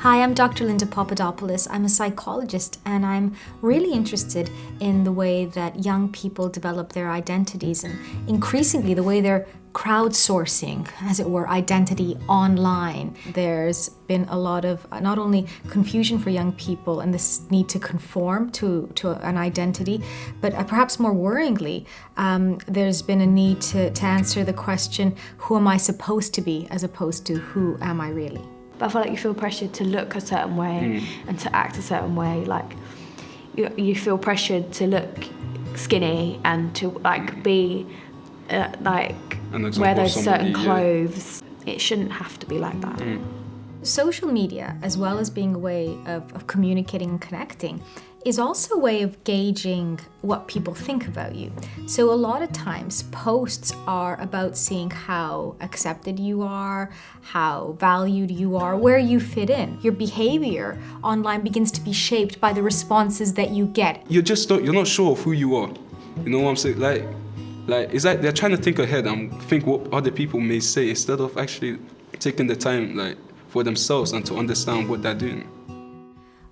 Hi, I'm Dr. Linda Papadopoulos. I'm a psychologist, and I'm really interested in the way that young people develop their identities and increasingly the way they're crowdsourcing, as it were, identity online. There's been a lot of not only confusion for young people and this need to conform to an identity, but perhaps more worryingly, there's been a need to answer the question, who am I supposed to be, as opposed to who am I really? But I feel like you feel pressured to look a certain way and to act a certain way. Like you feel pressured to look skinny and to be wear those certain clothes. Yeah. It shouldn't have to be like that. Social media, as well as being a way of communicating and connecting, is also a way of gauging what people think about you. So a lot of times posts are about seeing how accepted you are, how valued you are, where you fit in. Your behavior online begins to be shaped by the responses that you get. You're not sure of who you are. You know what I'm saying? Like it's like they're trying to think ahead and think what other people may say instead of actually taking the time for themselves and to understand what they're doing.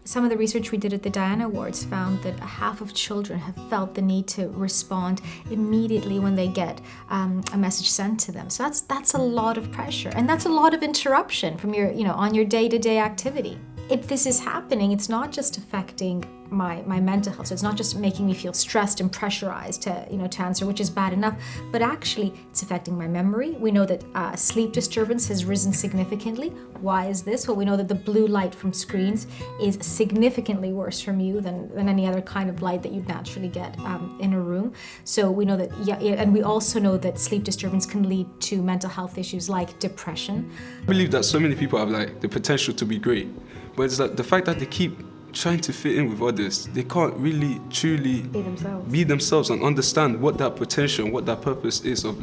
Some of the research we did at the Diana Awards found that half of children have felt the need to respond immediately when they get a message sent to them. So that's a lot of pressure, and that's a lot of interruption from your, on your day-to-day activity. If this is happening, it's not just affecting my mental health. So it's not just making me feel stressed and pressurized to answer, which is bad enough, but actually it's affecting my memory. We know that sleep disturbance has risen significantly. Why is this? Well, we know that the blue light from screens is significantly worse from you than any other kind of light that you'd naturally get in a room. So we know that, and we also know that sleep disturbance can lead to mental health issues like depression. I believe that so many people have the potential to be great, but it's the fact that they keep trying to fit in with others, they can't really truly be themselves and understand what that potential, what that purpose is of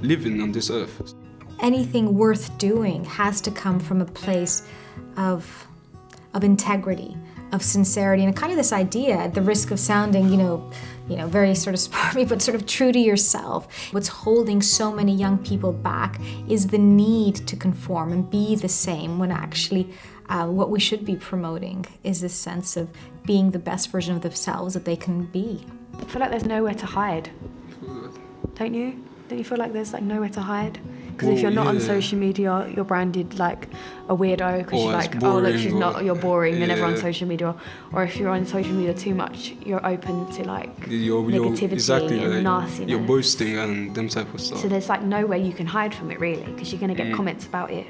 living on this earth. Anything worth doing has to come from a place of integrity, of sincerity, and kind of this idea, at the risk of sounding, very sort of smarmy, but sort of true to yourself. What's holding so many young people back is the need to conform and be the same, when actually what we should be promoting is this sense of being the best version of themselves that they can be. I feel like there's nowhere to hide. Don't you? Don't you feel like there's nowhere to hide? Because if you're not on social media, you're branded like a weirdo because you're boring, and everyone's on social media. Or if you're on social media too much, you're open to negativity and nastiness. You're boasting and them type of stuff. So there's no way you can hide from it really, because you're going to get comments about it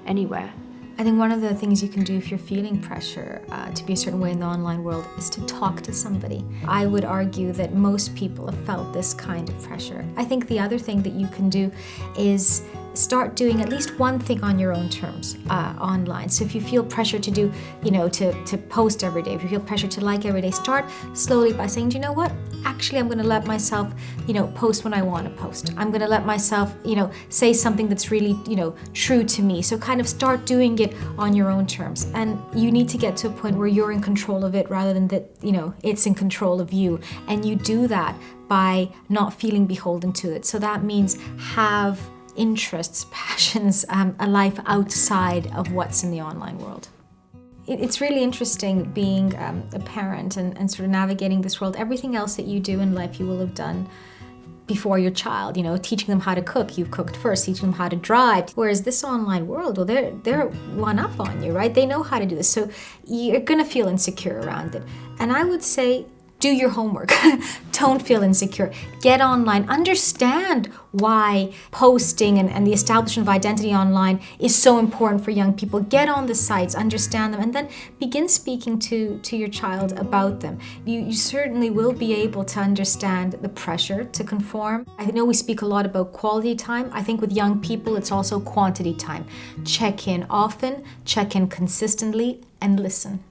anywhere. I think one of the things you can do if you're feeling pressure to be a certain way in the online world is to talk to somebody. I would argue that most people have felt this kind of pressure. I think the other thing that you can do is start doing at least one thing on your own terms online. So if you feel pressure to do, to post every day, if you feel pressure to like every day, start slowly by saying, do you know what? Actually, I'm going to let myself, post when I want to post. I'm going to let myself, say something that's really, true to me. So kind of start doing it on your own terms. And you need to get to a point where you're in control of it rather than that, it's in control of you. And you do that by not feeling beholden to it. So that means have interests, passions, a life outside of what's in the online world. It's really interesting being a parent and sort of navigating this world. Everything else that you do in life you will have done before your child, teaching them how to cook, you've cooked first, teaching them how to drive. Whereas this online world, well, they're one up on you, right? They know how to do this. So you're gonna feel insecure around it. And I would say, do your homework. Don't feel insecure. Get online. Understand why posting and the establishment of identity online is so important for young people. Get on the sites, understand them, and then begin speaking to your child about them. You certainly will be able to understand the pressure to conform. I know we speak a lot about quality time. I think with young people, it's also quantity time. Check in often, check in consistently, and listen.